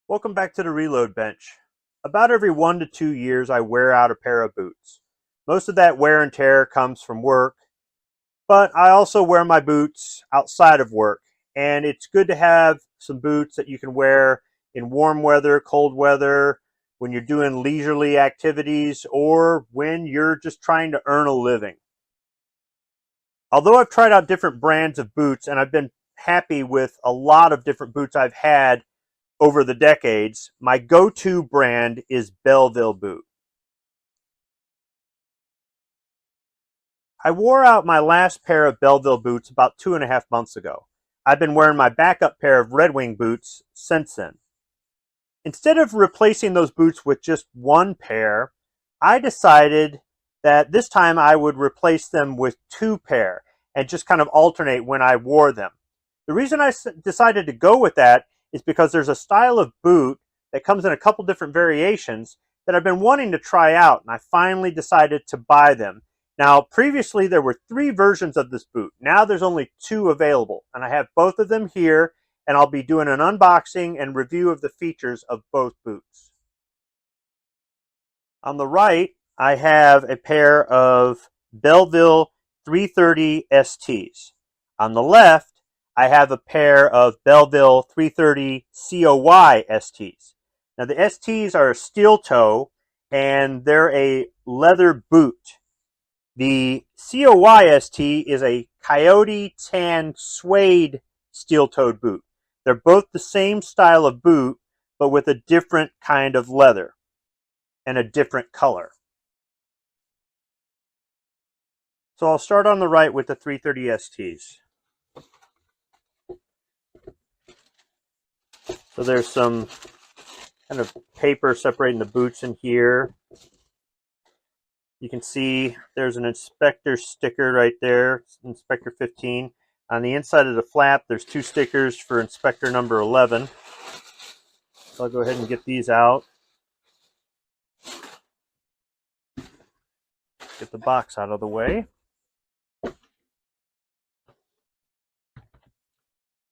Welcome back to the reload bench. About every 1 to 2 years I wear out a pair of boots. Most of that wear and tear comes from work, but I also wear my boots outside of work, and it's good to have some boots that you can wear in warm weather, cold weather, when you're doing leisurely activities, or when you're just trying to earn a living. Although I've tried out different brands of boots and I've been happy with a lot of different boots I've had over the decades, my go-to brand is Belleville boot. I wore out my last pair of Belleville boots about 2.5 months ago. I've been wearing my backup pair of Red Wing boots since then. Instead of replacing those boots with just one pair, I decided that this time I would replace them with two pair and just kind of alternate when I wore them. The reason I decided to go with that is because there's a style of boot that comes in a couple different variations that I've been wanting to try out, and I finally decided to buy them. Now, previously there were 3 versions of this boot. Now there's only 2 available, and I have both of them here, and I'll be doing an unboxing and review of the features of both boots. On the right, I have a pair of Belleville 330STs. On the left, I have a pair of Belleville 330COYSTs. Now the STs are a steel toe and they're a leather boot. The COYST is a Coyote tan suede steel-toed boot. They're both the same style of boot, but with a different kind of leather and a different color. So I'll start on the right with the 330STs. So there's some kind of paper separating the boots in here. You can see there's an inspector sticker right there, inspector 15. On the inside of the flap, there's 2 stickers for inspector number 11. So I'll go ahead and get these out. Get the box out of the way.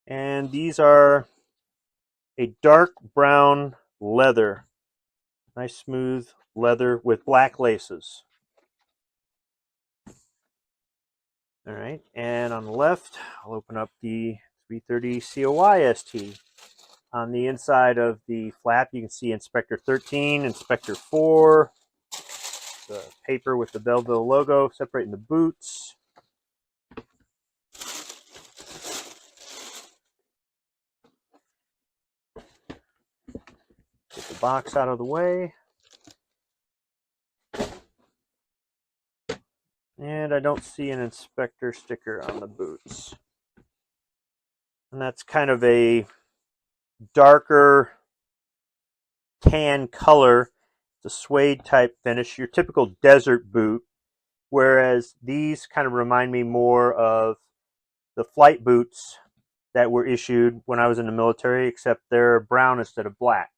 And these are a dark brown leather. Nice smooth leather with black laces. All right, and on the left, I'll open up the 330 COYST. On the inside of the flap, you can see Inspector 13, Inspector 4, the paper with the Belleville logo separating the boots. Get the box out of the way. And I don't see an inspector sticker on the boots. And that's kind of a darker tan color. It's a suede type finish, your typical desert boot, whereas these kind of remind me more of the flight boots that were issued when I was in the military, except they're brown instead of black.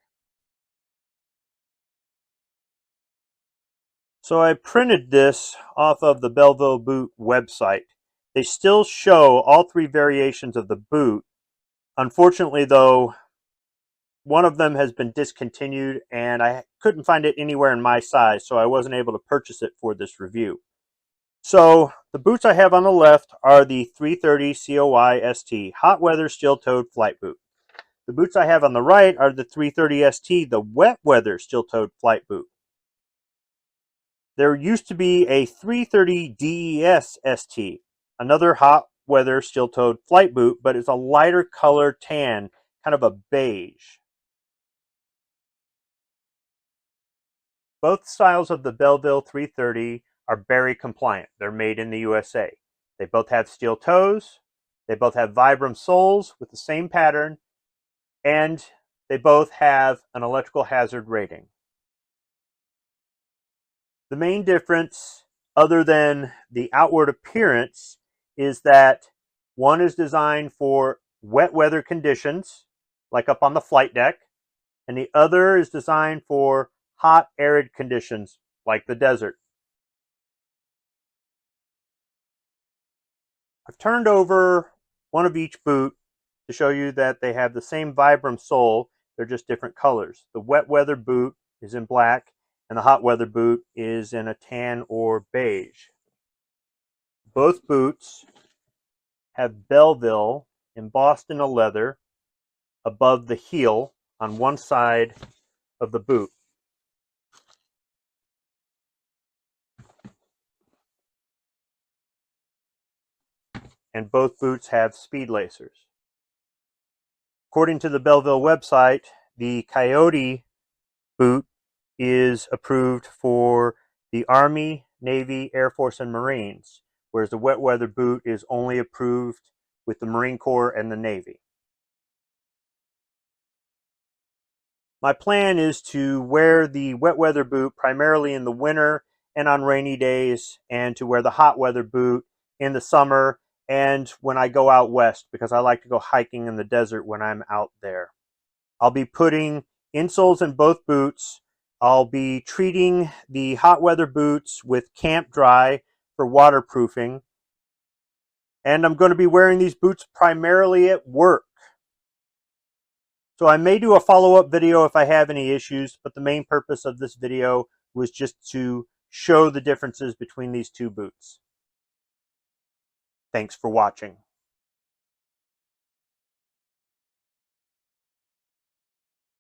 So I printed this off of the Belleville boot website. They still show all 3 variations of the boot. Unfortunately, though, one of them has been discontinued and I couldn't find it anywhere in my size, so I wasn't able to purchase it for this review. So the boots I have on the left are the 330 COYST hot weather steel-toed flight boot. The boots I have on the right are the 330ST, the wet weather steel-toed flight boot. There used to be a 330 DES ST, another hot weather steel-toed flight boot, but it's a lighter color tan, kind of a beige. Both styles of the Belleville 330 are Berry compliant. They're made in the USA. They both have steel toes, they both have Vibram soles with the same pattern, and they both have an electrical hazard rating. The main difference, other than the outward appearance, is that one is designed for wet weather conditions, like up on the flight deck, and the other is designed for hot, arid conditions, like the desert. I've turned over one of each boot to show you that they have the same Vibram sole. They're just different colors. The wet weather boot is in black, and the hot weather boot is in a tan or beige. Both boots have Belleville embossed in a leather above the heel on one side of the boot. And both boots have speed lacers. According to the Belleville website, the Coyote boot is approved for the Army, Navy, Air Force, and Marines, whereas the wet weather boot is only approved with the Marine Corps and the Navy. My plan is to wear the wet weather boot primarily in the winter and on rainy days, and to wear the hot weather boot in the summer and when I go out west, because I like to go hiking in the desert when I'm out there. I'll be putting insoles in both boots. I'll be treating the hot weather boots with Camp Dry for waterproofing. And I'm going to be wearing these boots primarily at work. So I may do a follow-up video if I have any issues, but the main purpose of this video was just to show the differences between these two boots. Thanks for watching.